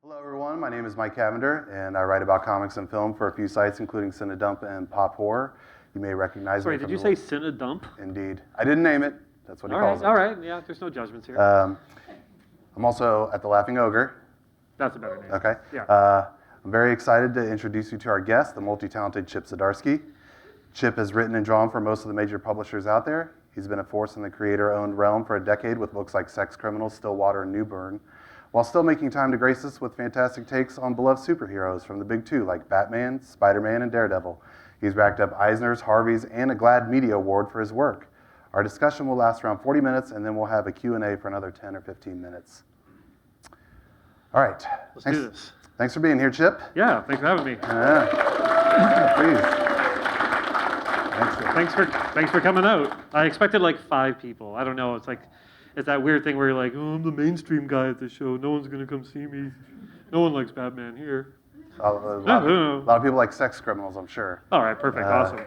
Hello everyone, my name is Mike Cavender and I write about comics and film for a few sites including Cinedump and Pop Horror. You may recognize me Sorry, did you say Cinedump? Indeed. I didn't name it, that's what he calls it. All right, yeah, there's no judgments here. I'm also at the Laughing Ogre. That's a better name. Okay. Yeah. I'm very excited to introduce you to our guest, the multi-talented Chip Zdarsky. Chip has written and drawn for most of the major publishers out there. He's been a force in the creator-owned realm for a decade with books like Sex Criminals, Stillwater, and Newburn, while still making time to grace us with fantastic takes on beloved superheroes from the big two like Batman, Spider-Man, and Daredevil. He's racked up Eisner's, Harvey's, and a GLAAD Media Award for his work. Our discussion will last around 40 minutes, and then we'll have a Q&A for another 10 or 15 minutes. All right. Let's do this. Thanks for being here, Chip. Yeah, thanks for having me. Please. Thanks for coming out. I expected like 5 people. I don't know. It's that weird thing where you're like, oh, I'm the mainstream guy at the show. No one's gonna come see me. No one likes Batman here. A lot of people like Sex Criminals, I'm sure. All right, perfect, awesome.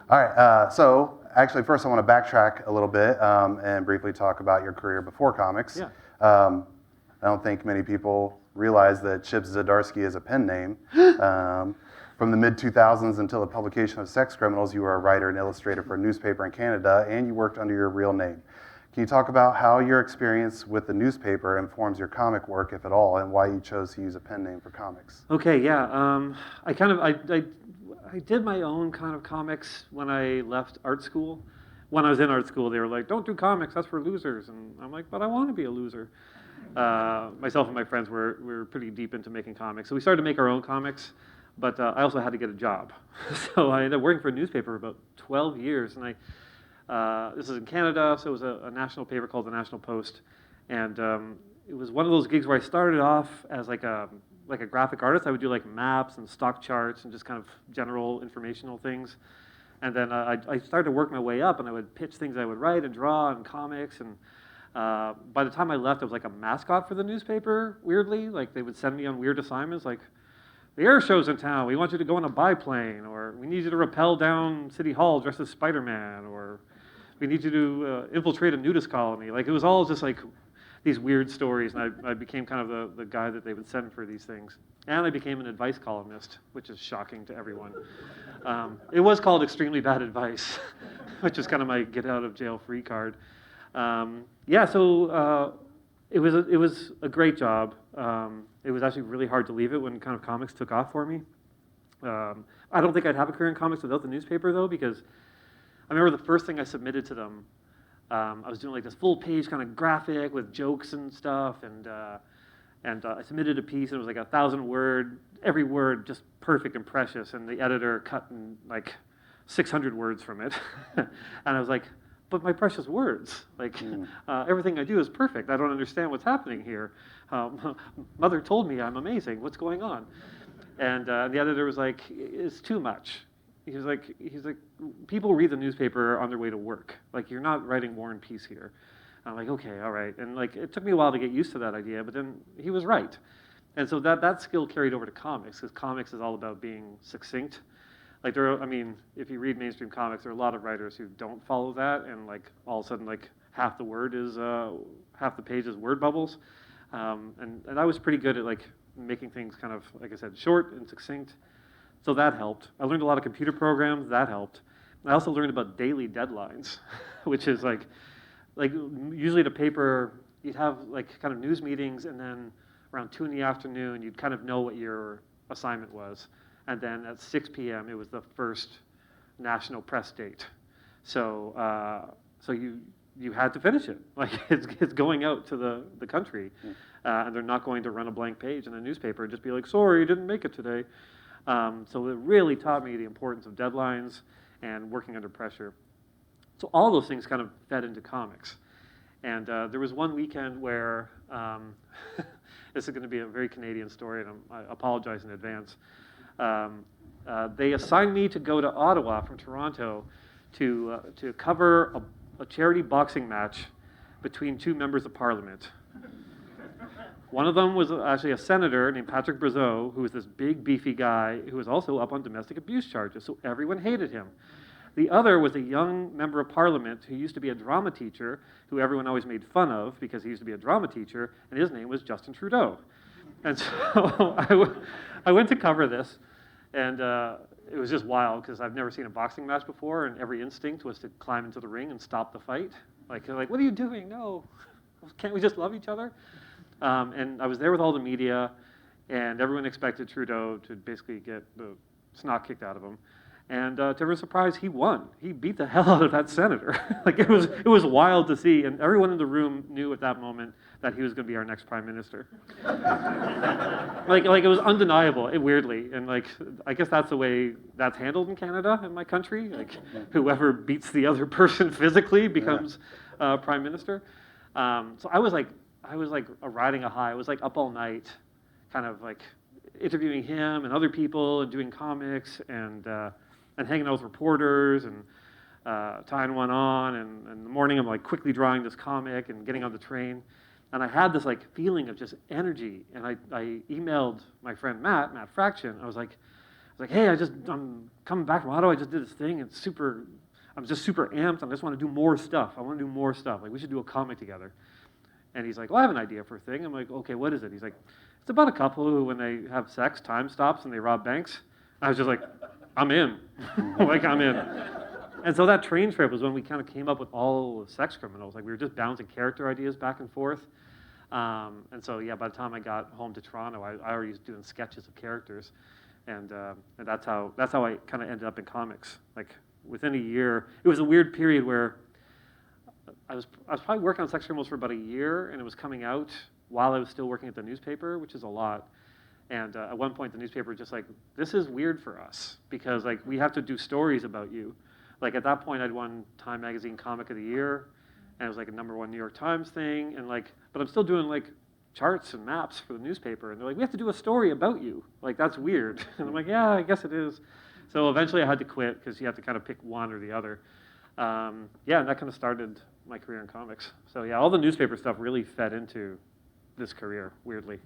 All right, so actually first I want to backtrack a little bit and briefly talk about your career before comics. Yeah. I don't think many people realize that Chip Zdarsky is a pen name. From the mid-2000s until the publication of Sex Criminals, you were a writer and illustrator for a newspaper in Canada, and you worked under your real name. Can you talk about how your experience with the newspaper informs your comic work, if at all, and why you chose to use a pen name for comics? Okay, yeah. I did my own kind of comics when I left art school. When I was in art school, they were like, don't do comics, that's for losers. And I'm like, but I want to be a loser. Myself and my friends were pretty deep into making comics. So we started to make our own comics, but I also had to get a job. So I ended up working for a newspaper for about 12 years. And this is in Canada, so it was a national paper called the National Post. And it was one of those gigs where I started off as like a graphic artist. I would do like maps and stock charts and just kind of general informational things. And then I started to work my way up, and I would pitch things I would write and draw and comics. And by the time I left, I was like a mascot for the newspaper, weirdly. Like they would send me on weird assignments, like, the air show's in town, we want you to go on a biplane, or we need you to rappel down City Hall dressed as Spider-Man, or we need you to infiltrate a nudist colony. Like, it was all just like these weird stories, and I became kind of the guy that they would send for these things. And I became an advice columnist, which is shocking to everyone. It was called Extremely Bad Advice, which is kind of my get-out-of-jail-free card. So it was a great job. It was actually really hard to leave it when kind of comics took off for me. I don't think I'd have a career in comics without the newspaper, though, because I remember the first thing I submitted to them, I was doing like this full-page kind of graphic with jokes and stuff, and I submitted a piece, and it was like 1,000-word, every word just perfect and precious, and the editor cut in like 600 words from it. And I was like, but my precious words, like everything I do is perfect. I don't understand what's happening here. Mother told me I'm amazing. What's going on? And the editor was like, it's too much. He's like, people read the newspaper on their way to work. Like, you're not writing War and Peace here. I'm like, okay, all right. And like, it took me a while to get used to that idea, but then he was right. And so that skill carried over to comics, because comics is all about being succinct. Like, if you read mainstream comics, there are a lot of writers who don't follow that, and like all of a sudden, like half the page is word bubbles. And I was pretty good at like making things kind of, like I said, short and succinct. So that helped. I learned a lot of computer programs. That helped. I also learned about daily deadlines, which is like usually at a paper, you'd have like kind of news meetings, and then around 2 in the afternoon, you'd kind of know what your assignment was. And then at 6 p.m., it was the first national press date. So you had to finish it. Like, it's going out to the country, and they're not going to run a blank page in the newspaper and just be like, sorry, you didn't make it today. So it really taught me the importance of deadlines and working under pressure. So all those things kind of fed into comics. And there was one weekend where, this is going to be a very Canadian story, and I apologize in advance. They assigned me to go to Ottawa from Toronto to cover a charity boxing match between 2 members of Parliament. One of them was actually a senator named Patrick Brazeau, who was this big, beefy guy who was also up on domestic abuse charges, so everyone hated him. The other was a young member of Parliament who used to be a drama teacher, who everyone always made fun of because he used to be a drama teacher, and his name was Justin Trudeau. And so I went to cover this, and it was just wild because I've never seen a boxing match before, and every instinct was to climb into the ring and stop the fight. Like, what are you doing? No, can't we just love each other? And I was there with all the media, and everyone expected Trudeau to basically get the snot kicked out of him. And to everyone's surprise, he won. He beat the hell out of that senator. Like, it was wild to see, and everyone in the room knew at that moment that he was going to be our next prime minister. like it was undeniable, weirdly, and like I guess that's the way that's handled in Canada, in my country. Like, whoever beats the other person physically becomes prime minister. So I was like riding a high. I was like up all night, kind of like interviewing him and other people and doing comics and hanging out with reporters and tying one on. And in the morning, I'm like quickly drawing this comic and getting on the train. And I had this like feeling of just energy. And I emailed my friend Matt Fraction. I was like, hey, I'm coming back from Ottawa. I just did this thing. I'm just super amped. I just want to do more stuff. I want to do more stuff. Like, we should do a comic together. And he's like, well, I have an idea for a thing. I'm like, okay, what is it? He's like, it's about a couple who, when they have sex, time stops and they rob banks. I was just like, I'm in. Like, I'm in. And so that train trip was when we kind of came up with all the sex criminals. Like, we were just bouncing character ideas back and forth. And so, yeah, by the time I got home to Toronto, I already was doing sketches of characters. And that's how I kind of ended up in comics. Like, within a year, it was a weird period where I was probably working on sex criminals for about a year, and it was coming out while I was still working at the newspaper, which is a lot. And at one point, the newspaper was just like, this is weird for us, because like we have to do stories about you. Like, at that point, I'd won Time Magazine Comic of the Year, and it was like a #1 New York Times thing, and like, but I'm still doing like charts and maps for the newspaper, and they're like, we have to do a story about you. Like, that's weird. And I'm like, yeah, I guess it is. So eventually I had to quit, because you have to kind of pick one or the other. Yeah, and that kind of started my career in comics. So yeah, all the newspaper stuff really fed into this career, weirdly.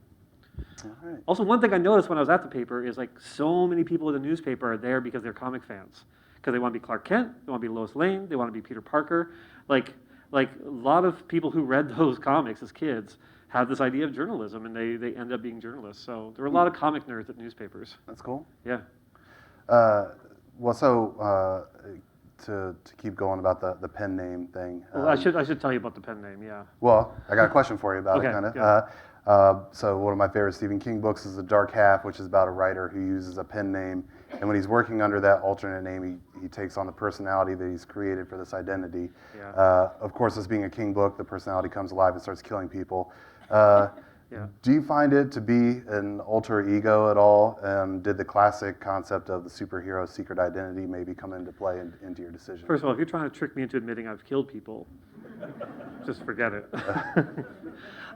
All right. Also, one thing I noticed when I was at the paper is like so many people at the newspaper are there because they're comic fans. Because they want to be Clark Kent, they want to be Lois Lane, they want to be Peter Parker. Like a lot of people who read those comics as kids had this idea of journalism, and they end up being journalists. So there were a lot of comic nerds at newspapers. That's cool. Yeah. Well, so to keep going about the pen name thing. Well, I should tell you about the pen name. Yeah. Well, I got a question for you about Okay, it, kind of. good. So one of my favorite Stephen King books is The Dark Half, which is about a writer who uses a pen name, and when he's working under that alternate name, he takes on the personality that he's created for this identity. Yeah. Of course, this being a King book, the personality comes alive and starts killing people. Yeah. Do you find it to be an alter ego at all? Did the classic concept of the superhero secret identity maybe come into play into your decision? First of all, if you're trying to trick me into admitting I've killed people, just forget it.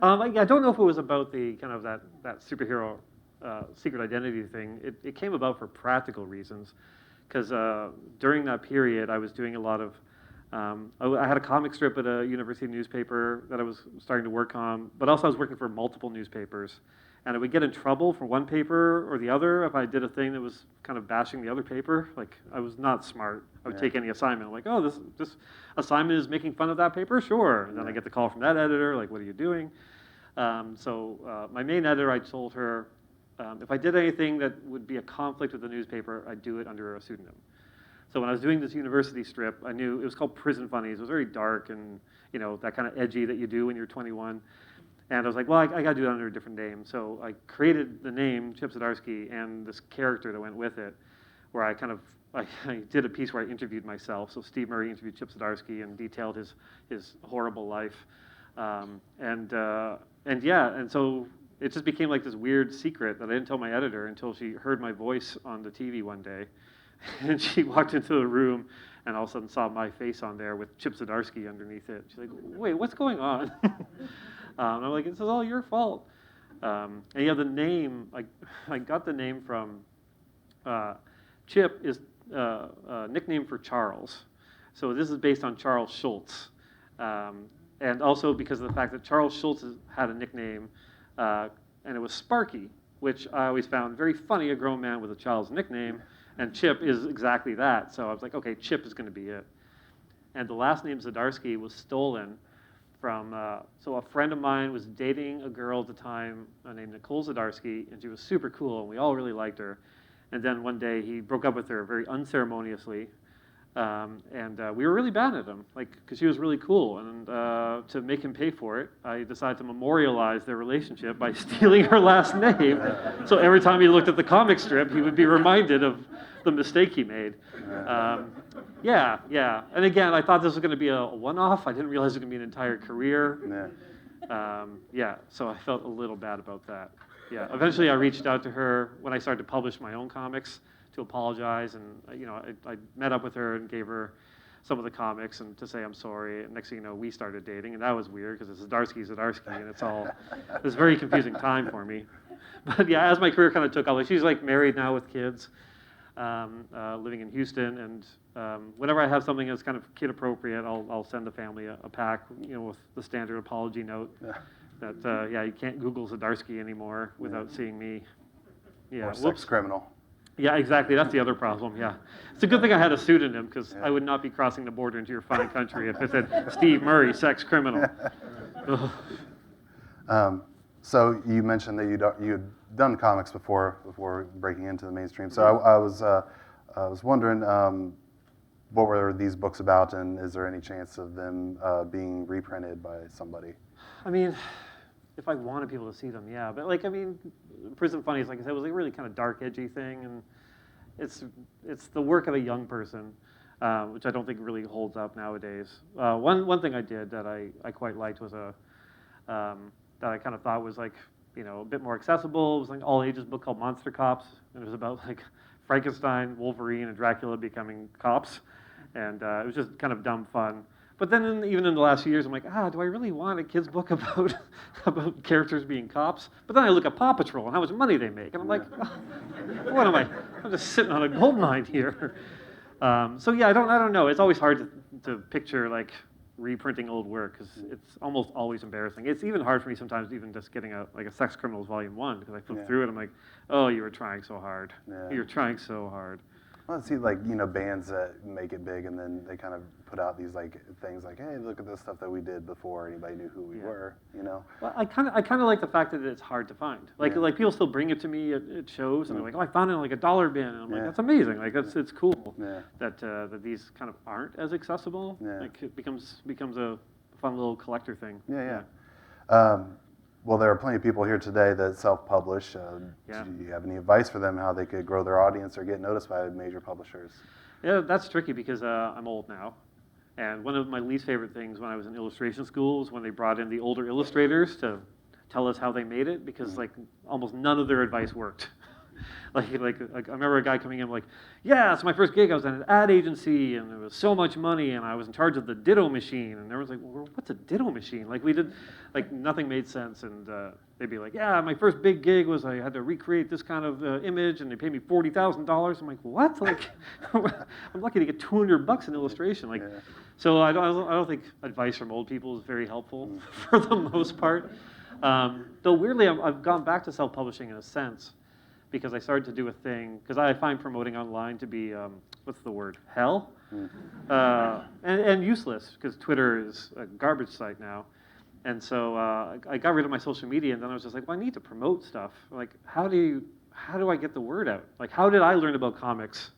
I don't know if it was about the kind of that superhero secret identity thing. It came about for practical reasons, because during that period I was doing a lot of I had a comic strip at a university newspaper that I was starting to work on, but also I was working for multiple newspapers. And I would get in trouble for one paper or the other if I did a thing that was kind of bashing the other paper. Like, I was not smart. I would take any assignment. I'm like, oh, this assignment is making fun of that paper? Sure. And then I get the call from that editor, like, what are you doing? So my main editor, I told her, if I did anything that would be a conflict with the newspaper, I'd do it under a pseudonym. So when I was doing this university strip, I knew it was called Prison Funnies. It was very dark and, you know, that kind of edgy that you do when you're 21. And I was like, well, I got to do it under a different name. So I created the name Chip Zdarsky and this character that went with it, where I did a piece where I interviewed myself. So Steve Murray interviewed Chip Zdarsky and detailed his horrible life. And so it just became like this weird secret that I didn't tell my editor until she heard my voice on the TV one day. And she walked into the room and all of a sudden saw my face on there with Chip Zdarsky underneath it. She's like, wait, what's going on? And I'm like, this is all your fault. And yeah, the name, I got the name from, Chip is a nickname for Charles. So this is based on Charles Schultz. And also because of the fact that Charles Schultz had a nickname, and it was Sparky, which I always found very funny, a grown man with a child's nickname. And Chip is exactly that. So I was like, okay, Chip is going to be it. And the last name Zdarsky was stolen from, so a friend of mine was dating a girl at the time named Nicole Zdarsky, and she was super cool, and we all really liked her. And then one day he broke up with her very unceremoniously, and we were really bad at him, like, because she was really cool. And to make him pay for it, I decided to memorialize their relationship by stealing her last name. So every time he looked at the comic strip, he would be reminded of the mistake he made. Yeah. And again, I thought this was going to be a one-off. I didn't realize it was going to be an entire career. So I felt a little bad about that. Yeah. Eventually, I reached out to her when I started to publish my own comics to apologize, and I met up with her and gave her some of the comics and to say I'm sorry. And next thing you know, we started dating, and that was weird because it's Zdarsky, and it was a very confusing time for me. But yeah, as my career kind of took off, like, she's like married now with kids, living in Houston, and whenever I have something that's kind of kid appropriate, I'll send the family a pack, with the standard apology note that you can't Google Zdarsky anymore without seeing me. Yeah, or sex criminal. Yeah, exactly. That's the other problem. Yeah, it's a good thing I had a pseudonym because I would not be crossing the border into your fine country if it said Steve Murray, sex criminal. So you mentioned that you had done comics before breaking into the mainstream. So I was wondering, what were these books about, and is there any chance of them being reprinted by somebody? I mean, if I wanted people to see them, yeah. But Prison Funnies, like I said, was a really kind of dark, edgy thing, and it's the work of a young person, which I don't think really holds up nowadays. One thing I did that I quite liked was that I kind of thought was a bit more accessible. It was like an all ages book called Monster Cops, and it was about like Frankenstein, Wolverine, and Dracula becoming cops, and it was just kind of dumb fun. But then even in the last few years, I'm like, do I really want a kid's book about characters being cops? But then I look at Paw Patrol and how much money they make, and I'm like, what am I? I'm just sitting on a gold mine here. So yeah, I don't know. It's always hard to picture like reprinting old work because it's almost always embarrassing. It's even hard for me sometimes, even just getting a Sex Criminals Volume 1, because I flip through it, I'm like, oh, you were trying so hard. You were trying so hard. Well, I see bands that make it big, and then they kind of put out these things like, hey, look at this stuff that we did before anybody knew who we were. Well, I kind of like the fact that it's hard to find. Like people still bring it to me at shows, and they're like, oh, I found it in like a dollar bin, and I'm like, that's amazing. Like it's cool that these kind of aren't as accessible. Like it becomes a fun little collector thing. Well, there are plenty of people here today that self-publish. Do you have any advice for them how they could grow their audience or get noticed by major publishers? Yeah, that's tricky because I'm old now. And one of my least favorite things when I was in illustration school was when they brought in the older illustrators to tell us how they made it, because almost none of their advice worked. I remember a guy coming in like, yeah, it's my first gig. I was at an ad agency, and there was so much money, and I was in charge of the ditto machine. And everyone's like, well, what's a ditto machine? Nothing made sense. And they'd be like, yeah, my first big gig was I had to recreate this kind of image, and they paid me $40,000. I'm like, what? I'm lucky to get $200 in illustration. So I don't think advice from old people is very helpful for the most part. Though weirdly, I've gone back to self-publishing in a sense, because I started to do a thing, because I find promoting online to be, hell? And useless, because Twitter is a garbage site now. And so I got rid of my social media, and then I was just like, well, I need to promote stuff. How do I get the word out? How did I learn about comics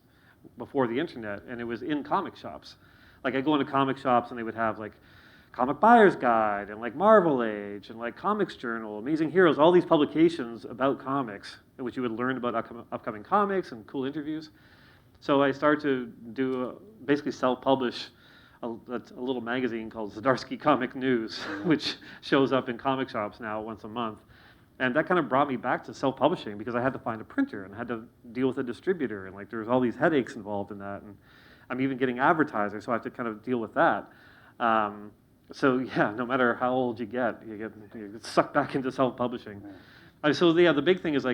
before the internet? And it was in comic shops. I go into comic shops, and they would have Comic Buyer's Guide, and Marvel Age, and Comics Journal, Amazing Heroes, all these publications about comics, in which you would learn about upcoming comics and cool interviews. So I started to basically self-publish a little magazine called Zdarsky Comic News, which shows up in comic shops now once a month. And that kind of brought me back to self-publishing, because I had to find a printer and I had to deal with a distributor, and there was all these headaches involved in that. And I'm even getting advertisers, so I have to kind of deal with that. So yeah, no matter how old you get sucked back into self-publishing. The big thing is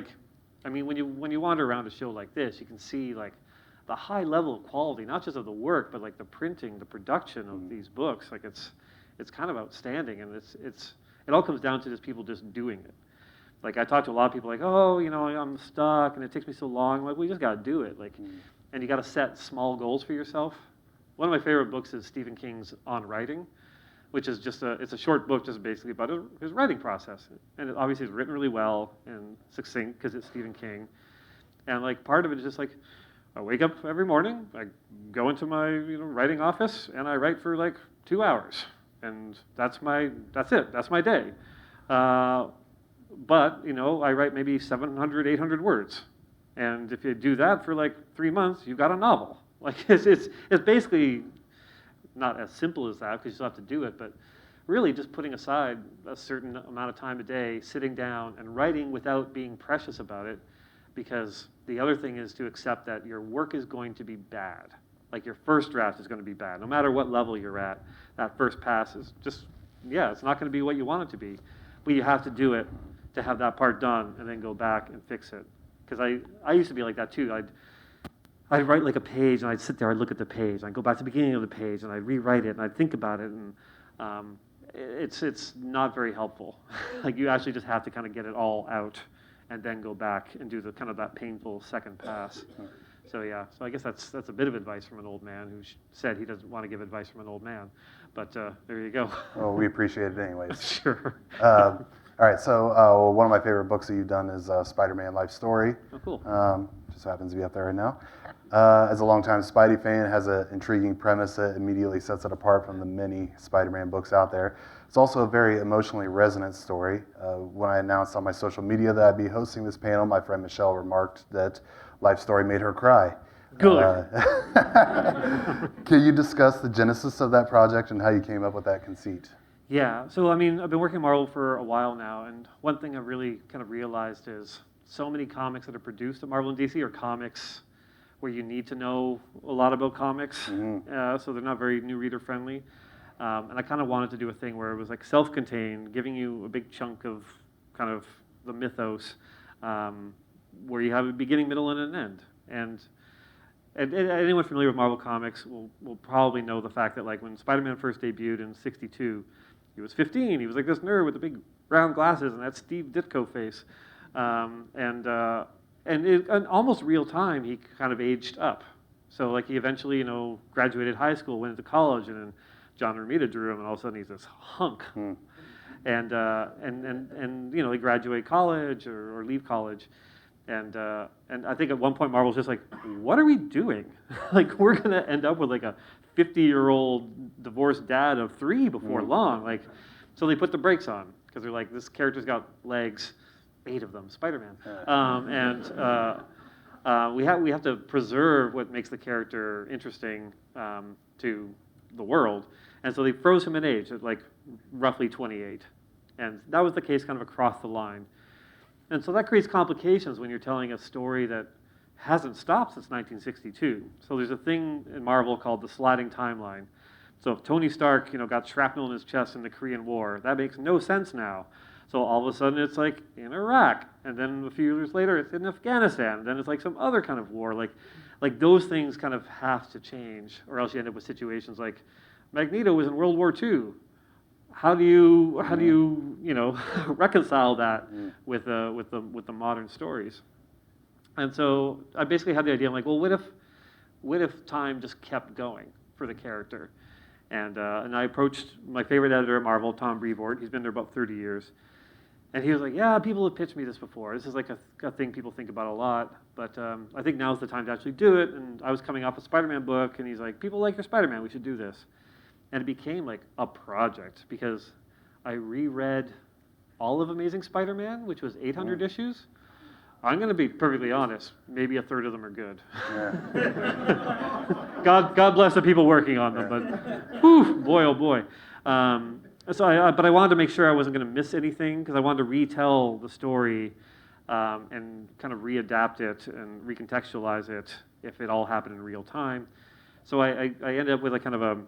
when you wander around a show like this, you can see the high level of quality, not just of the work, but the printing, the production of these books. It's kind of outstanding, and it all comes down to just people just doing it. I talk to a lot of people I'm stuck and it takes me so long. We just got to do it. And you got to set small goals for yourself. One of my favorite books is Stephen King's On Writing. which is just it's a short book just basically about his writing process. And it obviously is written really well and succinct because it's Stephen King. And like part of it is just like, I wake up every morning, I go into my writing office, and I write for like 2 hours. And that's it, that's my day. But, I write maybe 700, 800 words. And if you do that for like 3 months, you've got a novel. Like it's basically not as simple as that because you still have to do it, but really just putting aside a certain amount of time a day, sitting down and writing without being precious about it, because the other thing is to accept that your work is going to be bad. Like your first draft is going to be bad. No matter what level you're at, that first pass is just, it's not going to be what you want it to be. But you have to do it to have that part done and then go back and fix it. Because I used to be like that too. I'd write like a page and I'd sit there, I'd look at the page, I'd go back to the beginning of the page and I'd rewrite it and I'd think about it, and it's not very helpful. Like you actually just have to kind of get it all out and then go back and do the kind of that painful second pass. So so I guess that's a bit of advice from an old man who said he doesn't want to give advice from an old man, but there you go. Well, we appreciate it anyways. Sure. All right, so one of my favorite books that you've done is Spider-Man Life Story. Oh, cool. Just happens to be up there right now. As a longtime Spidey fan, it has an intriguing premise that immediately sets it apart from the many Spider-Man books out there. It's also a very emotionally resonant story. When I announced on my social media that I'd be hosting this panel, my friend Michelle remarked that Life Story made her cry. Good. Can you discuss the genesis of that project and how you came up with that conceit? Yeah, so I've been working at Marvel for a while now, and one thing I've really kind of realized is so many comics that are produced at Marvel and DC are comics where you need to know a lot about comics, so they're not very new reader friendly. And I kind of wanted to do a thing where it was like self-contained, giving you a big chunk of kind of the mythos, where you have a beginning, middle, and an end. And anyone familiar with Marvel Comics will probably know the fact that like when Spider-Man first debuted in '62, he was 15. He was like this nerd with the big round glasses and that Steve Ditko face. And in almost real time, he kind of aged up. So like he eventually, graduated high school, went into college, and then John Romita drew him, and all of a sudden he's this hunk. And he graduate college or leave college. And I think at one point Marvel's just like, what are we doing? Like we're gonna end up with like a 50-year-old divorced dad of 3 before long. Like, so they put the brakes on because they're like, this character's got legs, 8 of them, Spider-Man, we have to preserve what makes the character interesting to the world. And so they froze him in age at like roughly 28, and that was the case kind of across the line. And so that creates complications when you're telling a story that hasn't stopped since 1962. So there's a thing in Marvel called the sliding timeline. So if Tony Stark, got shrapnel in his chest in the Korean War, that makes no sense now. So all of a sudden it's like in Iraq, and then a few years later it's in Afghanistan, and then it's like some other kind of war. Like those things kind of have to change, or else you end up with situations like Magneto was in World War II. How do you reconcile that with the modern stories? And so I basically had the idea. I'm like, well, what if time just kept going for the character? And I approached my favorite editor at Marvel, Tom Brevoort. He's been there about 30 years, and he was like, yeah, people have pitched me this before. This is like a thing people think about a lot, but I think now's the time to actually do it. And I was coming off a Spider-Man book, and he's like, people like your Spider-Man, we should do this. And it became like a project because I reread all of Amazing Spider-Man, which was 800 issues. I'm going to be perfectly honest, maybe a third of them are good. Yeah. God bless the people working on them, but whew, boy, oh boy. But I wanted to make sure I wasn't going to miss anything because I wanted to retell the story and kind of readapt it and recontextualize it if it all happened in real time. So I ended up with a kind of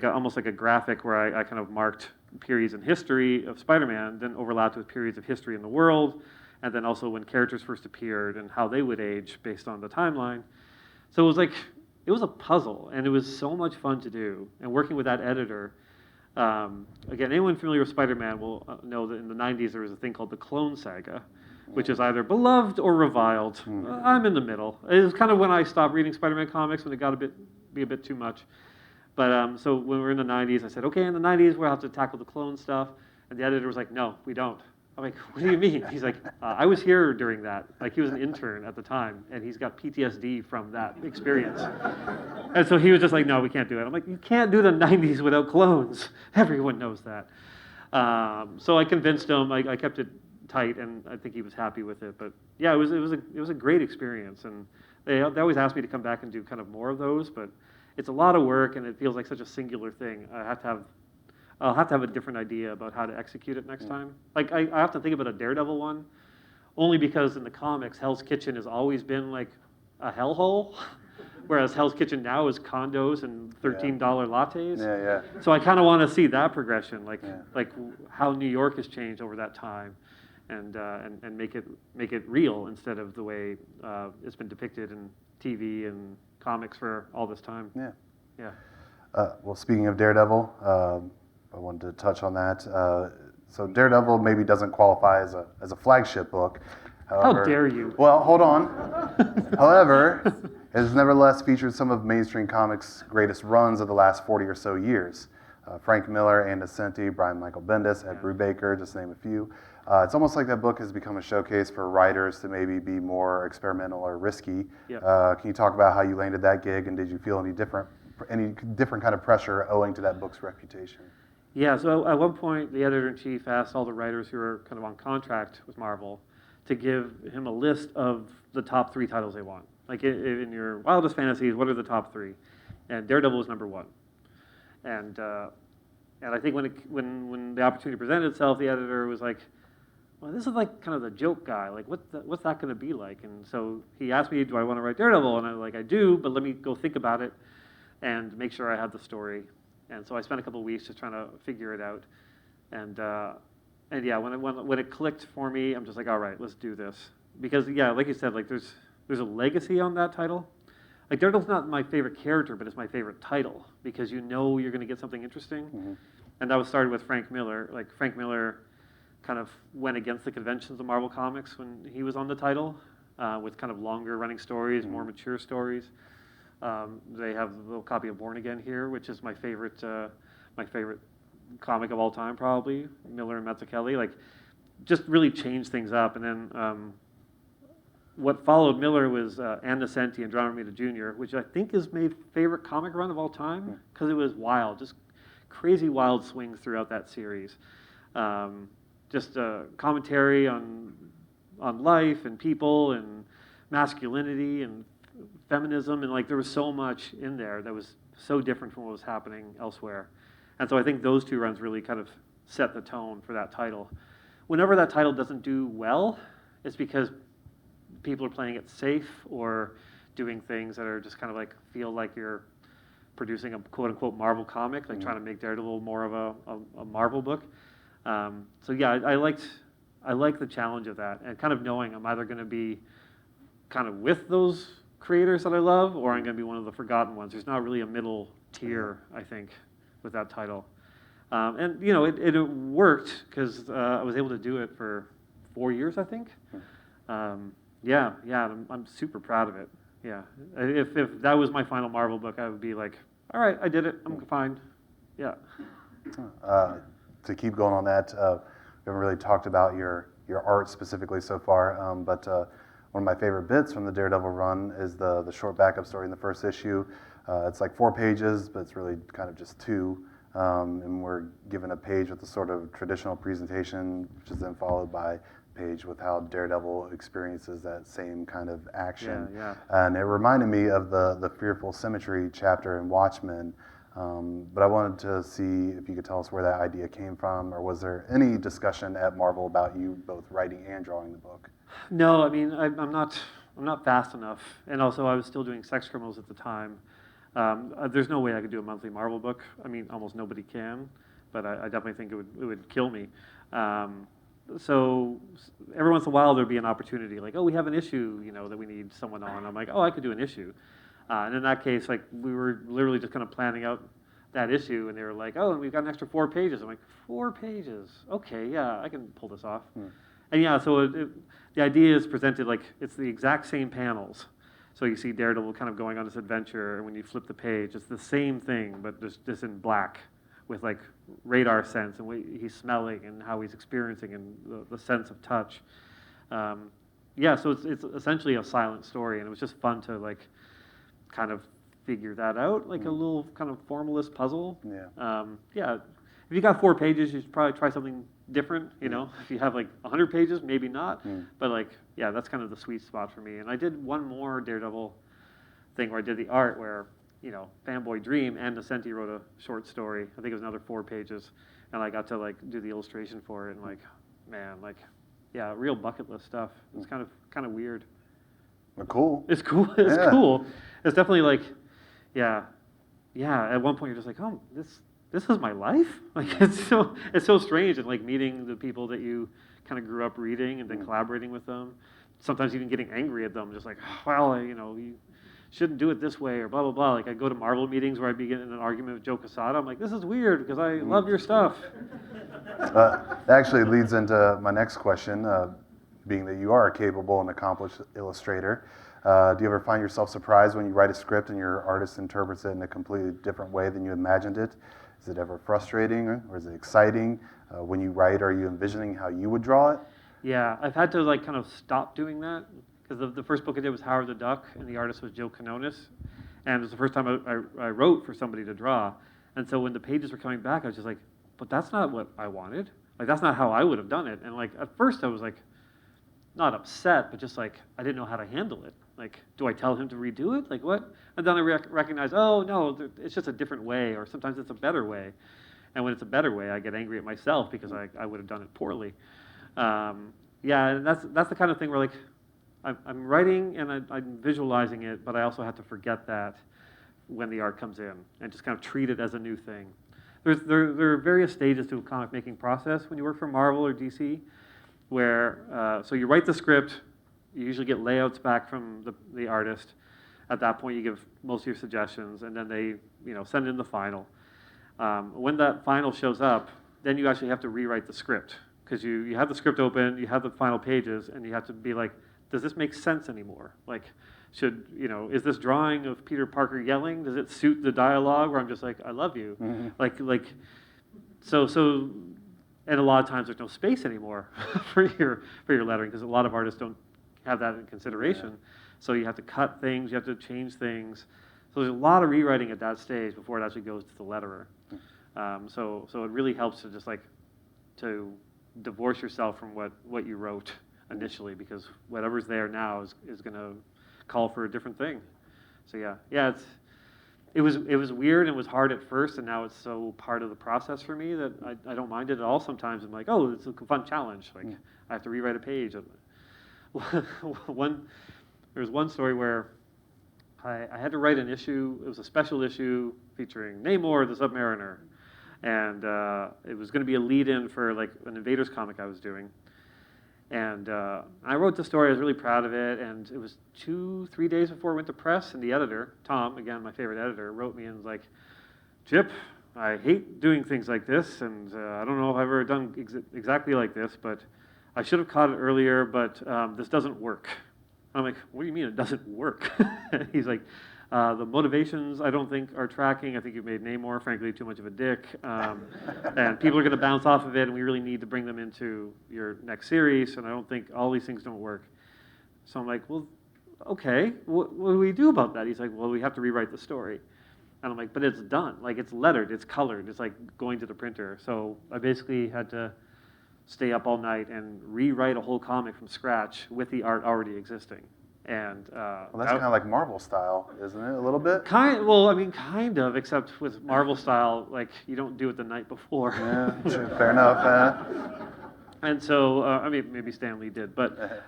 almost like a graphic where I kind of marked periods in history of Spider-Man, then overlapped with periods of history in the world, and then also when characters first appeared and how they would age based on the timeline. So it was a puzzle, and it was so much fun to do. And working with that editor, again, anyone familiar with Spider-Man will know that in the 90s there was a thing called the Clone Saga, which is either beloved or reviled. I'm in the middle. It was kind of when I stopped reading Spider-Man comics, when it got be a bit too much. But so when we were in the 90s, I said, okay, in the 90s, we'll have to tackle the clone stuff. And the editor was like, no, we don't. I'm like, what do you mean? He's like, I was here during that. Like, he was an intern at the time, and he's got PTSD from that experience. And so he was just like, no, we can't do it. I'm like, you can't do the 90s without clones. Everyone knows that. So I convinced him. I kept it tight, and I think he was happy with it. But yeah, it was a great experience, and they always asked me to come back and do kind of more of those. But it's a lot of work, and it feels like such a singular thing. I'll have to have a different idea about how to execute it next time. Like, I have to think about a Daredevil one, only because in the comics, Hell's Kitchen has always been like a hellhole, whereas Hell's Kitchen now is condos and $13 lattes. Yeah. So I kind of want to see that progression, like how New York has changed over that time, and make it real instead of the way it's been depicted in TV and comics for all this time. Yeah. Well, speaking of Daredevil, I wanted to touch on that. So Daredevil maybe doesn't qualify as a flagship book. However, how dare you? Well, hold on. However, it has nevertheless featured some of mainstream comics' greatest runs of the last 40 or so years. Frank Miller, Ann Nocenti, Brian Michael Bendis, Ed Brubaker, just to name a few. It's almost like that book has become a showcase for writers to maybe be more experimental or risky. Yep. Can you talk about how you landed that gig, and did you feel any different kind of pressure owing to that book's reputation? Yeah, so at one point, the editor-in-chief asked all the writers who were kind of on contract with Marvel to give him a list of the top 3 titles they want. Like, in your wildest fantasies, what are the top 3? And Daredevil was number 1. And I think when the opportunity presented itself, the editor was like, well, this is like kind of the joke guy. Like, what's that going to be like? And so he asked me, do I want to write Daredevil? And I was like, I do, but let me go think about it and make sure I have the story. And so I spent a couple of weeks just trying to figure it out. And yeah, when it clicked for me, I'm just like, all right, let's do this. Because yeah, like you said, like there's a legacy on that title. Like, Daredevil's not my favorite character, but it's my favorite title because you know you're going to get something interesting. Mm-hmm. And that was started with Frank Miller. Like, Frank Miller kind of went against the conventions of Marvel Comics when he was on the title, with kind of longer running stories, more mature stories. They have a little copy of Born Again here, which is my favorite comic of all time, probably. Miller and Mazzucchelli, like, just really changed things up. And then what followed Miller was Ann Nocenti and John Romita Jr., which I think is my favorite comic run of all time because it was wild, just crazy wild swings throughout that series. Just a commentary on life and people and masculinity and feminism, and like there was so much in there that was so different from what was happening elsewhere. And so I think those 2 runs really kind of set the tone for that title. Whenever that title doesn't do well, it's because people are playing it safe or doing things that are just kind of like feel like you're producing a quote-unquote Marvel comic, like trying to make Daredevil more of a Marvel book. So yeah, I liked the challenge of that, and kind of knowing I'm either going to be kind of with those creators that I love, or I'm going to be one of the forgotten ones. There's not really a middle tier, I think, with that title. And you know, it worked because I was able to do it for 4 years, I think. Yeah, I'm super proud of it. Yeah, if that was my final Marvel book, I would be like, all right, I did it. I'm fine. Yeah. To keep going on that, we haven't really talked about your art specifically so far, but one of my favorite bits from the Daredevil run is the short backup story in the first issue. It's like 4 pages, but it's really kind of just 2. And we're given a page with the sort of traditional presentation, which is then followed by a page with how Daredevil experiences that same kind of action. Yeah. And it reminded me of the Fearful Symmetry chapter in Watchmen. But I wanted to see if you could tell us where that idea came from, or was there any discussion at Marvel about you both writing and drawing the book? No, I mean, I'm not fast enough, and also I was still doing Sex Criminals at the time. There's no way I could do a monthly Marvel book. I mean, almost nobody can, but I definitely think it would kill me. So every once in a while there'd be an opportunity, like, oh, we have an issue, you know, that we need someone on. I'm like, oh, I could do an issue. And in that case, like, we were literally just kind of planning out that issue, and they were like, oh, and we've got an extra 4 pages. I'm like, 4 pages? Okay, yeah, I can pull this off. And yeah, so the idea is presented like it's the exact same panels. So you see Daredevil kind of going on this adventure, and when you flip the page, it's the same thing, but just in black, with like radar sense and what he's smelling and how he's experiencing and the sense of touch. Yeah, so it's essentially a silent story, and it was just fun to like kind of figure that out, like a little kind of formalist puzzle. Yeah. Yeah, if you got 4 pages, you should probably try something different, you know. If you have like 100 pages, maybe not. But like, yeah, that's kind of the sweet spot for me. And I did one more Daredevil thing where I did the art where, you know, Fanboy Dream and Nascenti wrote a short story. I think it was another 4 pages. And I got to like do the illustration for it, and like, man, like, yeah, real bucket list stuff. It's kind of weird. Well, cool. It's cool. It's cool. It's definitely like, yeah. At one point you're just like, oh, this is my life. Like it's so strange, and like meeting the people that you kind of grew up reading and then collaborating with them. Sometimes even getting angry at them, just like, well, you know, you shouldn't do it this way or blah blah blah. Like I go to Marvel meetings where I begin in an argument with Joe Quesada. I'm like, this is weird because I love your stuff. That actually leads into my next question, being that you are a capable and accomplished illustrator. Do you ever find yourself surprised when you write a script and your artist interprets it in a completely different way than you imagined it? Is it ever frustrating or is it exciting? When you write, are you envisioning how you would draw it? Yeah, I've had to like kind of stop doing that, because the first book I did was Howard the Duck, and the artist was Joe Quinones, and it was the first time I wrote for somebody to draw. And so when the pages were coming back, I was just like, but that's not what I wanted. Like that's not how I would have done it. And like at first I was like, not upset, but just like I didn't know how to handle it. Like, do I tell him to redo it? Like what? And then I recognize, oh no, it's just a different way, or sometimes it's a better way. And when it's a better way, I get angry at myself because I would have done it poorly. Yeah, and that's the kind of thing where like I'm writing and I'm visualizing it, but I also have to forget that when the art comes in and just kind of treat it as a new thing. There are various stages to a comic making process when you work for Marvel or DC, where so you write the script, you usually get layouts back from the artist. At that point, you give most of your suggestions, and then they send in the final. When that final shows up, then you actually have to rewrite the script, because you have the script open, you have the final pages, and you have to be like, does this make sense anymore? Like, is this drawing of Peter Parker yelling, does it suit the dialogue where I'm just like, I love you? Mm-hmm. So, and a lot of times there's no space anymore for your lettering, because a lot of artists don't have that in consideration. Yeah. So you have to cut things, you have to change things. So there's a lot of rewriting at that stage before it actually goes to the letterer. So it really helps to just to divorce yourself from what you wrote initially, because whatever's there now is going to call for a different thing. So yeah, it was weird and was hard at first, and now it's so part of the process for me that I don't mind it at all. Sometimes I'm like, oh, it's a fun challenge. Like I have to rewrite a page. There was one story where I had to write an issue. It was a special issue featuring Namor the Submariner, and it was going to be a lead-in for like an Invaders comic I was doing. And I wrote the story. I was really proud of it. And it was 2-3 days before it went to press. And the editor, Tom, again my favorite editor, wrote me and was like, "Chip, I hate doing things like this, and I don't know if I've ever done exactly like this, but I should have caught it earlier. But this doesn't work." I'm like, "What do you mean it doesn't work?" He's like, "The motivations I don't think are tracking. I think you've made Namor, frankly, too much of a dick. And people are going to bounce off of it, and we really need to bring them into your next series, and I don't think all these things don't work." So I'm like, "Well, okay, what do we do about that?" He's like, "Well, we have to rewrite the story." And I'm like, "But it's done. Like, it's lettered, it's colored, it's like going to the printer." So I basically had to stay up all night and rewrite a whole comic from scratch with the art already existing. And well, that's kind of like Marvel style, isn't it? A little bit. Kind of, except with Marvel style, like you don't do it the night before. Yeah, sure, fair enough. And so, I mean, maybe Stan Lee did, but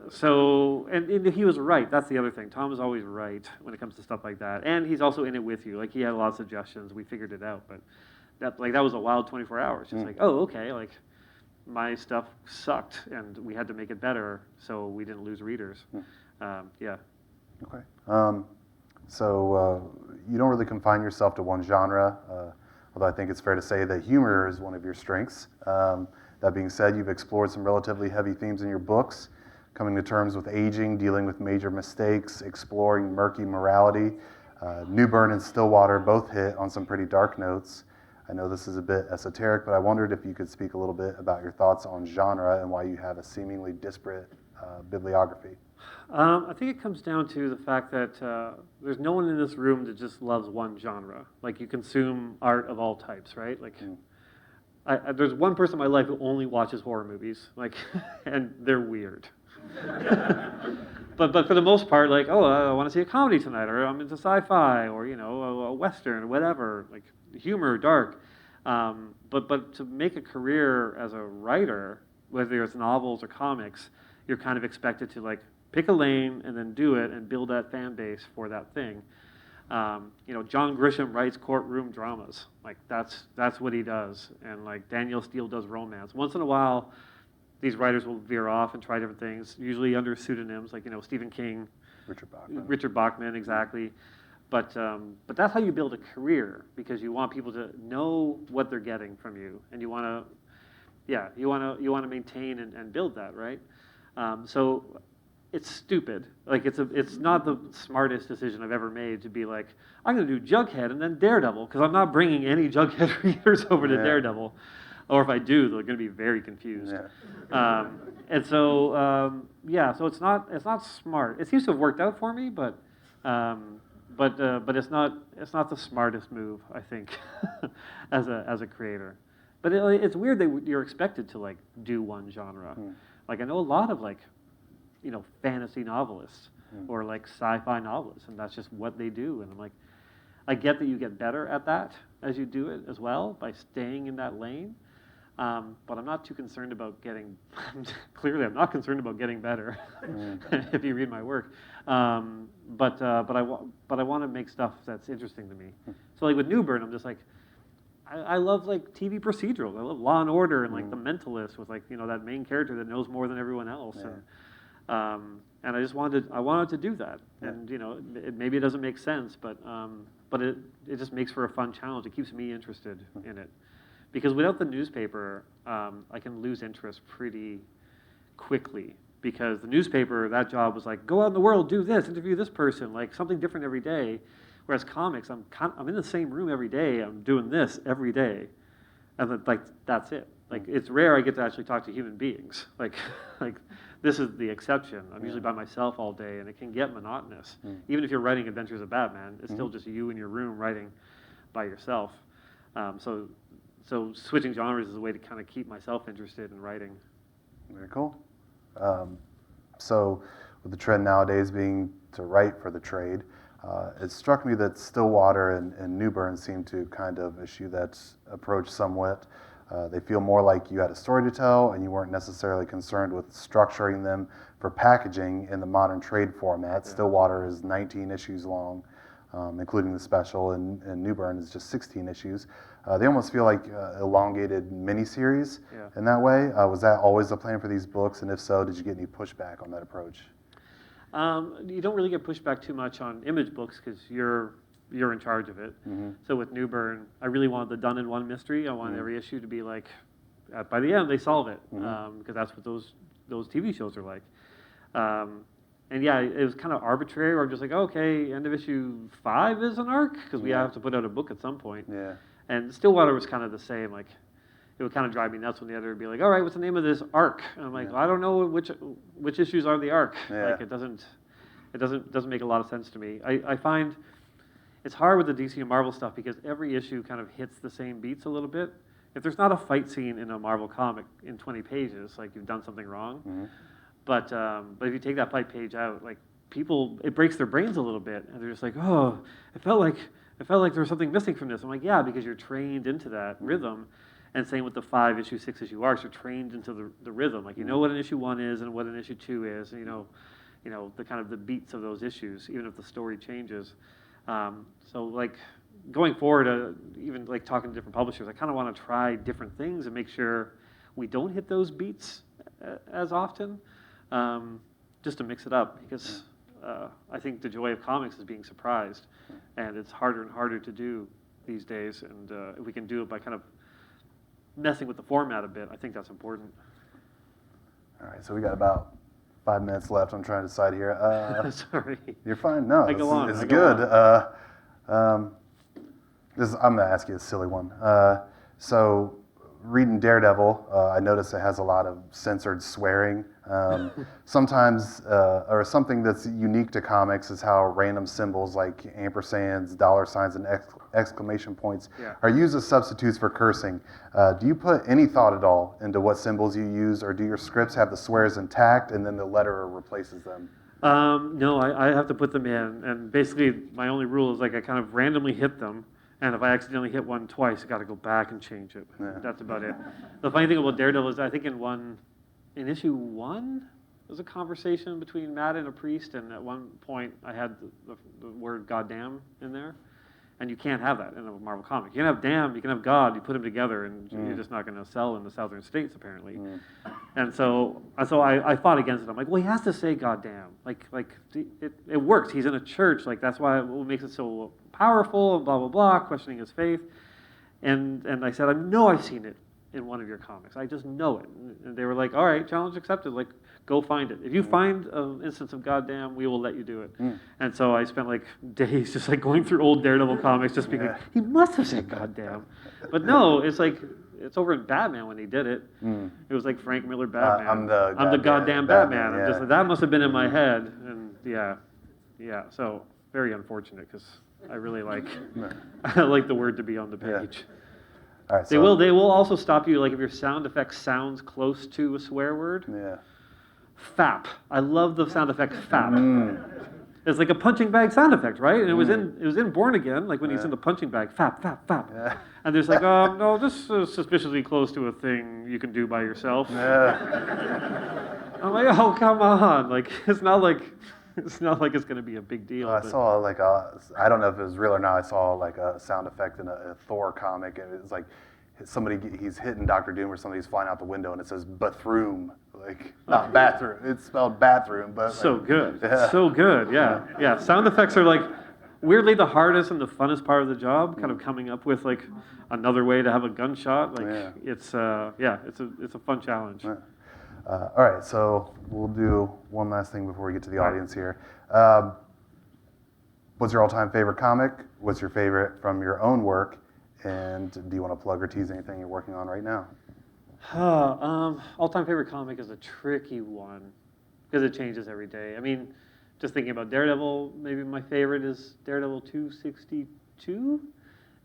so, and he was right. That's the other thing. Tom is always right when it comes to stuff like that, and he's also in it with you. Like he had a lot of suggestions. We figured it out, but that was a wild 24 hours. Just like, oh, okay, like my stuff sucked, and we had to make it better so we didn't lose readers. Yeah. Okay. So you don't really confine yourself to one genre, although I think it's fair to say that humor is one of your strengths. That being said, you've explored some relatively heavy themes in your books. coming to terms with aging, dealing with major mistakes, exploring murky morality. Newbern and Stillwater both hit on some pretty dark notes. I know this is a bit esoteric, but I wondered if you could speak a little bit about your thoughts on genre and why you have a seemingly disparate bibliography. I think it comes down to the fact that there's no one in this room that just loves one genre. Like, you consume art of all types, right? Like, there's one person in my life who only watches horror movies, like, and they're weird. but for the most part, like, oh, I want to see a comedy tonight, or I'm into sci-fi, or, you know, a western, or whatever, like humor, dark. But to make a career as a writer, whether it's novels or comics, you're kind of expected to, like, pick a lane and then do it and build that fan base for that thing. You know, John Grisham writes courtroom dramas. Like, that's what he does. And, like, Danielle Steele does romance. Once in a while, these writers will veer off and try different things, usually under pseudonyms, like, you know, Stephen King, Richard Bachman, exactly. But that's how you build a career, because you want people to know what they're getting from you, and you want to maintain and build that, right? So it's stupid. Like, it's not the smartest decision I've ever made to be like, I'm going to do Jughead and then Daredevil, because I'm not bringing any Jughead readers over to Daredevil. Or if I do, they're going to be very confused. And so, so it's not smart. It seems to have worked out for me, but it's not the smartest move, I think, as a creator. But it's weird that you're expected to, like, do one genre. Like, I know a lot of, like, you know, fantasy novelists or, like, sci-fi novelists, and that's just what they do. And I'm like, I get that you get better at that as you do it as well by staying in that lane. But I'm not too concerned about getting, clearly I'm not concerned about getting better, if you read my work. But I want to make stuff that's interesting to me. So, like, with Newbern, I'm just like, I love, like, TV procedurals. I love Law and Order and, like, The Mentalist with, like, you know, that main character that knows more than everyone else. And I just wanted to do that. And, you know, maybe it doesn't make sense, but it just makes for a fun challenge. It keeps me interested in it. Because without the newspaper, I can lose interest pretty quickly. Because the newspaper, that job was like, go out in the world, do this, interview this person, like something different every day. Whereas comics, I'm in the same room every day, I'm doing this every day. And like, that's it. Like, it's rare I get to actually talk to human beings. Like this is the exception. I'm usually by myself all day, and it can get monotonous. Even if you're writing Adventures of Batman, it's still just you in your room writing by yourself. So switching genres is a way to kind of keep myself interested in writing. Very cool. So with the trend nowadays being to write for the trade, it struck me that Stillwater and Newbern seem to kind of eschew that approach somewhat. They feel more like you had a story to tell and you weren't necessarily concerned with structuring them for packaging in the modern trade format. Stillwater is 19 issues long, including the special, and Newbern is just 16 issues. They almost feel like elongated miniseries in that way. Was that always the plan for these books? And if so, did you get any pushback on that approach? You don't really get pushback too much on image books because you're in charge of it. So with Newbern, I really wanted the done-in-one mystery. I wanted every issue to be like, by the end, they solve it, because that's what those TV shows are like. And yeah, it was kind of arbitrary, or just like, okay, end of issue 5 is an arc, because we have to put out a book at some point. And Stillwater was kind of the same. Like, it would kind of drive me nuts when the editor would be like, all right, what's the name of this arc? And I'm like, well, I don't know which issues are the arc. Like, it doesn't make a lot of sense to me. I find it's hard with the DC and Marvel stuff because every issue kind of hits the same beats a little bit. If there's not a fight scene in a Marvel comic in 20 pages, like, you've done something wrong. But if you take that fight page out, like, people, it breaks their brains a little bit, and they're just like, oh, it felt like there was something missing from this. I'm like, yeah, because you're trained into that rhythm. And same with the 5 issue, 6 issue arcs, you're trained into the rhythm. Like, you know what an issue 1 is and what an issue 2 is, and you know the kind of the beats of those issues, even if the story changes. So, like, going forward, even like talking to different publishers, I kind of want to try different things and make sure we don't hit those beats as often, just to mix it up, because I think the joy of comics is being surprised, and it's harder and harder to do these days. And if we can do it by kind of messing with the format a bit, I think that's important. All right, so we got about 5 minutes left. I'm trying to decide here. Sorry. You're fine. No, I go on. it's I go good. I'm going to ask you a silly one. So, reading Daredevil, I noticed it has a lot of censored swearing. Sometimes, or something that's unique to comics is how random symbols like ampersands, dollar signs, and exclamation points are used as substitutes for cursing. Do you put any thought at all into what symbols you use, or do your scripts have the swears intact and then the letterer replaces them? No, I have to put them in, and basically my only rule is like I kind of randomly hit them, and if I accidentally hit one twice, I got to go back and change it. Yeah. That's about it. The funny thing about Daredevil is I think in issue 1, there was a conversation between Matt and a priest, and at one point I had the word goddamn in there, and you can't have that in a Marvel comic. You can have damn, you can have God, you put them together, and you're just not going to sell in the southern states apparently. And so I fought against it. I'm like, well, he has to say goddamn. Like it works. He's in a church. Like that's why what makes it so powerful and blah blah blah, questioning his faith. And I said, I know I've seen it in one of your comics. I just know it. And they were like, all right, challenge accepted. Like, go find it. If you find an instance of goddamn, we will let you do it. And so I spent like days just like going through old Daredevil comics, just being like, he must have said goddamn. But no, it's like, it's over in Batman when he did it. It was like Frank Miller Batman. I'm the goddamn Batman. I'm just like, that must have been in my head. And yeah. So very unfortunate because I really I like the word to be on the page. All right, they will also stop you, like if your sound effect sounds close to a swear word. Fap. I love the sound effect fap. It's like a punching bag sound effect, right? And it was in Born Again, like when he's in the punching bag, fap, fap, fap. And there's like, no, this is suspiciously close to a thing you can do by yourself. I'm like, oh, come on. Like, it's not like it's going to be a big deal. I saw like I don't know if it was real or not. I saw like a sound effect in a Thor comic, and it's like he's hitting Dr. Doom or somebody's flying out the window, and it says bathroom, like not bathroom. It's spelled bathroom, but so good, so good, yeah. Sound effects are like weirdly the hardest and the funnest part of the job. Kind of coming up with like another way to have a gunshot. Like it's a fun challenge. All right, so we'll do one last thing before we get to the audience here. What's your all-time favorite comic? What's your favorite from your own work? And do you want to plug or tease anything you're working on right now? All-time favorite comic is a tricky one because it changes every day. I mean, just thinking about Daredevil, maybe my favorite is Daredevil 262.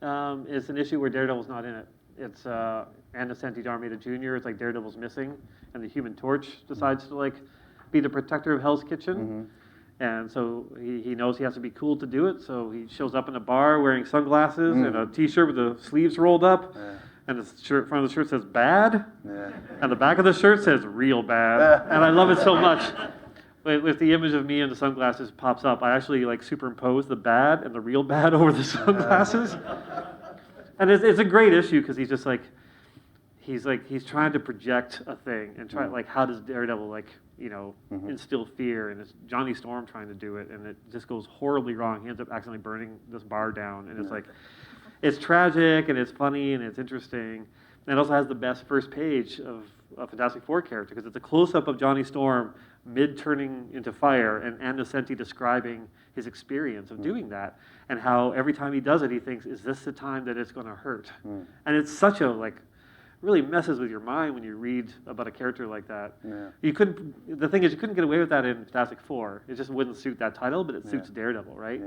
It's an issue where Daredevil's not in it. It's Innocenti D'Armida Jr. It's like Daredevil's missing, and the Human Torch decides to like be the protector of Hell's Kitchen. And so he knows he has to be cool to do it, so he shows up in a bar wearing sunglasses and a t-shirt with the sleeves rolled up, and the front of the shirt says bad, and the back of the shirt says real bad. And I love it so much. With the image of me and the sunglasses pops up, I actually like superimpose the bad and the real bad over the sunglasses. And it's a great issue because he's just like, he's trying to project a thing and try like how does Daredevil like instill fear, and it's Johnny Storm trying to do it, and it just goes horribly wrong. He ends up accidentally burning this bar down, and it's like it's tragic and it's funny and it's interesting, and it also has the best first page of a Fantastic Four character because it's a close up of Johnny Storm mid turning into fire and Innocenti describing his experience of doing that and how every time he does it he thinks, is this the time that it's going to hurt? And it's such a like really messes with your mind when you read about a character like that. The thing is you couldn't get away with that in Fantastic Four. It just wouldn't suit that title, but it suits Daredevil, right?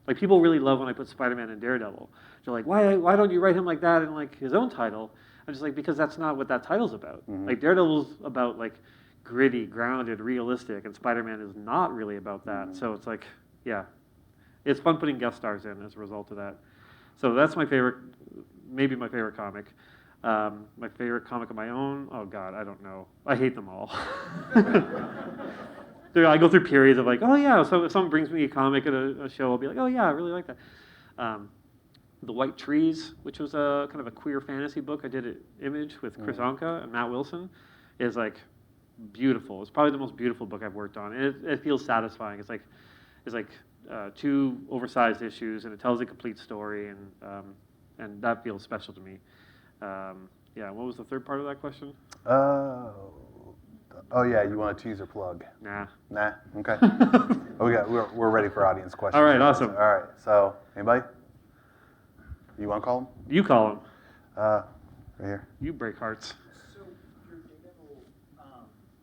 Like people really love when I put Spider-Man in Daredevil. They're like, why don't you write him like that in like his own title? I'm just like, because that's not what that title's about. Like Daredevil's about like gritty, grounded, realistic, and Spider-Man is not really about that. So it's like, it's fun putting guest stars in as a result of that. So that's my favorite, maybe my favorite comic. My favorite comic of my own, oh God, I don't know. I hate them all. I go through periods of like, oh yeah, so if someone brings me a comic at a show, I'll be like, oh yeah, I really like that. The White Trees, which was a kind of a queer fantasy book I did at Image with Chris Anka and Matt Wilson, is like beautiful. It's probably the most beautiful book I've worked on, and it feels satisfying. It's like 2 oversized issues, and it tells a complete story, and that feels special to me. What was the third part of that question? Oh yeah, you want a teaser plug? Nah. Nah. Okay. We're ready for audience questions. All right, awesome. All right. So anybody? You want to call them? You call him. Right here. You break hearts. So your Daredevil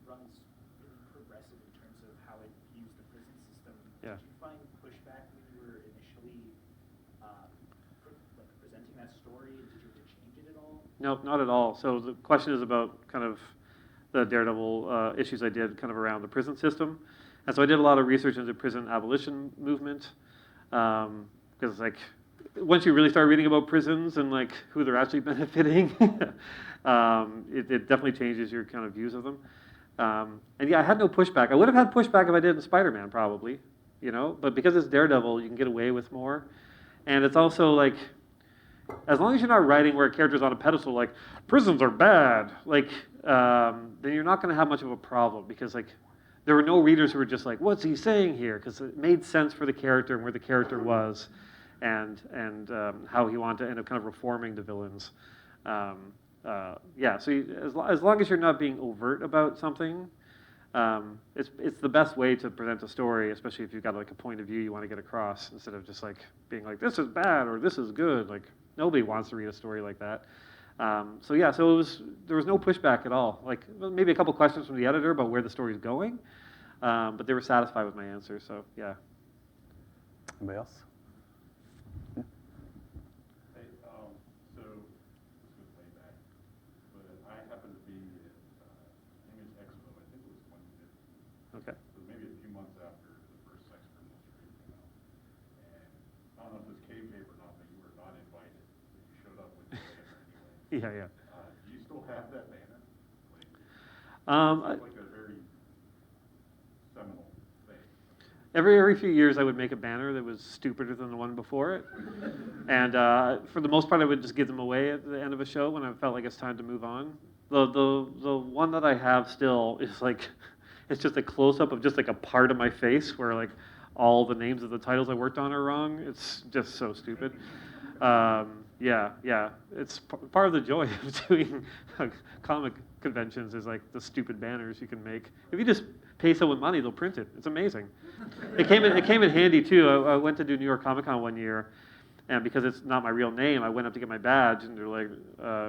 runs really progressive in terms of how it views the prison system. Yeah. Did you find pushback when you were initially presenting that story? Did you have to change it at all? Nope, not at all. So the question is about kind of the Daredevil issues I did kind of around the prison system. And so I did a lot of research into prison abolition movement, because like once you really start reading about prisons and like who they're actually benefiting, it definitely changes your kind of views of them. And yeah, I had no pushback. I would have had pushback if I did in Spider-Man probably, you know, but because it's Daredevil, you can get away with more. And it's also like, as long as you're not writing where a character's on a pedestal, like prisons are bad, like then you're not going to have much of a problem, because like there were no readers who were just like, what's he saying here? Because it made sense for the character and where the character was, and how he wanted to end up kind of reforming the villains. Yeah, so as long as you're not being overt about something, it's the best way to present a story, especially if you've got like a point of view you want to get across, instead of just like being like, this is bad or this is good. Like nobody wants to read a story like that. So yeah, so there was no pushback at all. Like maybe a couple questions from the editor about where the story's going, but they were satisfied with my answer. So yeah. Anybody else? Hey, so this was way back, but I happened to be at Image Expo. I think it was 2015. Okay. It was maybe a few months after the first Sex Criminals trade came out. And I don't know if it was kayfabe or not, but you were not invited. But you showed up with the banner anyway. Yeah, yeah. Do you still have that banner? Like, I- it's like a very seminal thing. Every few years, I would make a banner that was stupider than the one before it, and for the most part, I would just give them away at the end of a show when I felt like it's time to move on. The one that I have still is like, it's just a close up of just like a part of my face where like all the names of the titles I worked on are wrong. It's just so stupid. Yeah, it's part of the joy of doing comic conventions is like the stupid banners you can make. If you just pay someone money, they'll print it. It's amazing. It came in handy too. I went to do New York Comic Con one year, and because it's not my real name, I went up to get my badge, and they're like,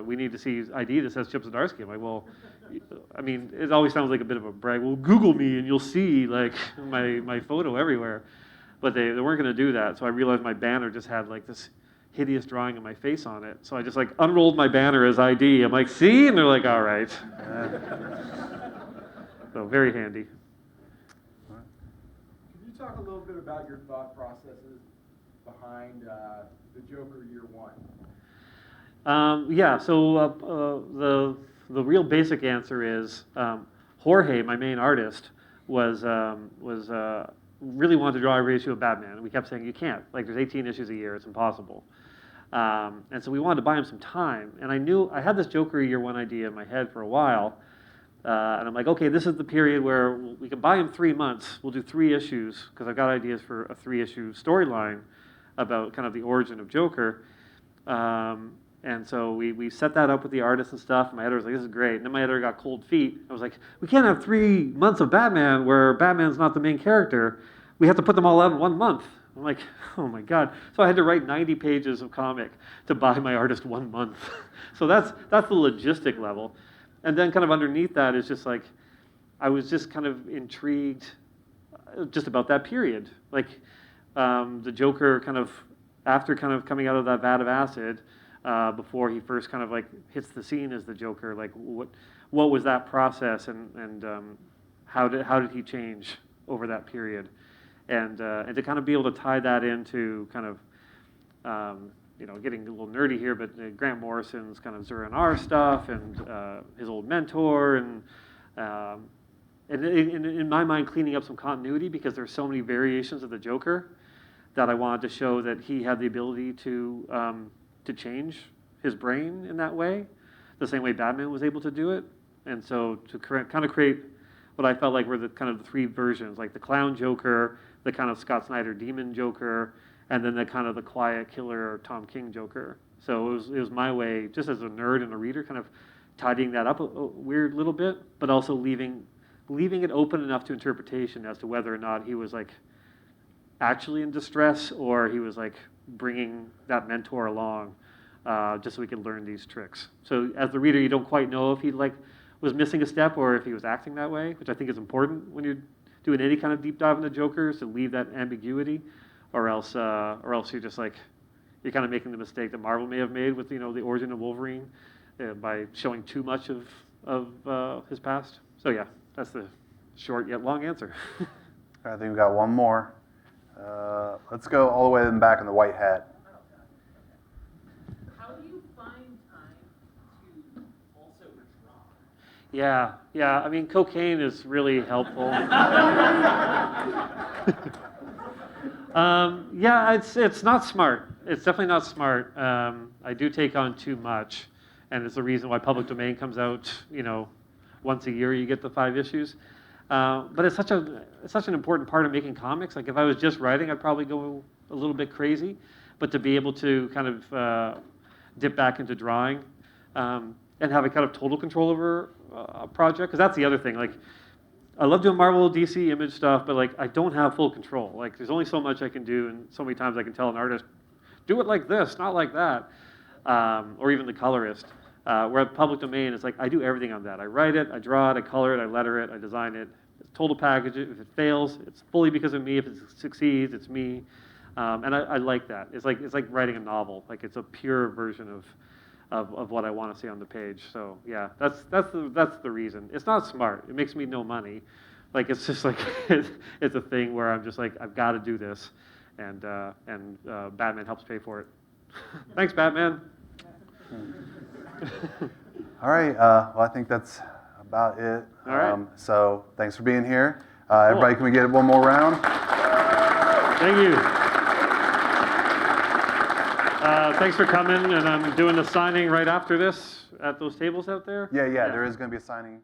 "We need to see ID that says Chip Zdarsky." I'm like, "Well, I mean, it always sounds like a bit of a brag. Well, Google me, and you'll see like my photo everywhere." But they weren't going to do that, so I realized my banner just had like this hideous drawing of my face on it. So I just like unrolled my banner as ID. I'm like, "See?" And they're like, "All right." So very handy. Can you talk a little bit about your thought processes behind the Joker Year One? Yeah, so the real basic answer is Jorge, my main artist, was really wanted to draw every issue of Batman, and we kept saying you can't. Like there's 18 issues a year, it's impossible. And so we wanted to buy him some time, and I knew I had this Joker Year One idea in my head for a while. And I'm like, okay, this is the period where we can buy him 3 months. We'll do 3 issues, because I've got ideas for a 3-issue storyline about kind of the origin of Joker. And so we set that up with the artists and stuff. And my editor was like, this is great. And then my editor got cold feet. I was like, we can't have 3 months of Batman where Batman's not the main character. We have to put them all out in 1 month. I'm like, oh my God. So I had to write 90 pages of comic to buy my artist 1 month. So that's the logistic level. And then kind of underneath that is just like, I was just kind of intrigued just about that period. Like the Joker kind of, after kind of coming out of that vat of acid, before he first kind of like hits the scene as the Joker, like what was that process, and how did he change over that period? And to kind of be able to tie that into kind of, getting a little nerdy here, but Grant Morrison's kind of Zur-En-Arrh stuff, and his old mentor, and in my mind, cleaning up some continuity, because there's so many variations of the Joker that I wanted to show that he had the ability to change his brain in that way, the same way Batman was able to do it. And so to kind of create what I felt like were the kind of the 3 versions, like the clown Joker, the kind of Scott Snyder demon Joker, and then the kind of the quiet killer Tom King Joker. So it was my way, just as a nerd and a reader, kind of tidying that up a weird little bit, but also leaving leaving it open enough to interpretation as to whether or not he was like actually in distress or he was like bringing that mentor along just so we could learn these tricks. So as the reader, you don't quite know if he like was missing a step or if he was acting that way, which I think is important when you're doing any kind of deep dive into Jokers, to leave that ambiguity, or else you're just like, you're kind of making the mistake that Marvel may have made with, you know, the origin of Wolverine by showing too much of his past. So yeah, that's the short yet long answer. I think we got one more. Let's go all the way in back in the white hat. How do you find time to also draw? Yeah. I mean, cocaine is really helpful. Yeah, it's not smart. It's definitely not smart. I do take on too much, and it's the reason why Public Domain comes out, you know, once a year. You get the 5 issues. But it's such an important part of making comics. Like if I was just writing, I'd probably go a little bit crazy. But to be able to kind of dip back into drawing and have a kind of total control over a project, because that's the other thing. Like I love doing Marvel, DC, Image stuff, but like I don't have full control. Like there's only so much I can do, and so many times I can tell an artist, do it like this, not like that, or even the colorist. Where at Public Domain, it's like I do everything on that. I write it, I draw it, I color it, I letter it, I design it. It's total package. If it fails, it's fully because of me. If it succeeds, it's me. And I like that. It's like writing a novel. Like it's a pure version of what I want to see on the page. So yeah, that's the reason. It's not smart. It makes me no money. Like it's just like it's a thing where I'm just like I've got to do this, and Batman helps pay for it. Thanks, Batman. All right. Well, I think that's about it. All right. So thanks for being here. Everybody, can we get one more round? Thank you. Thanks for coming, and I'm doing the signing right after this at those tables out there. Yeah. There is going to be a signing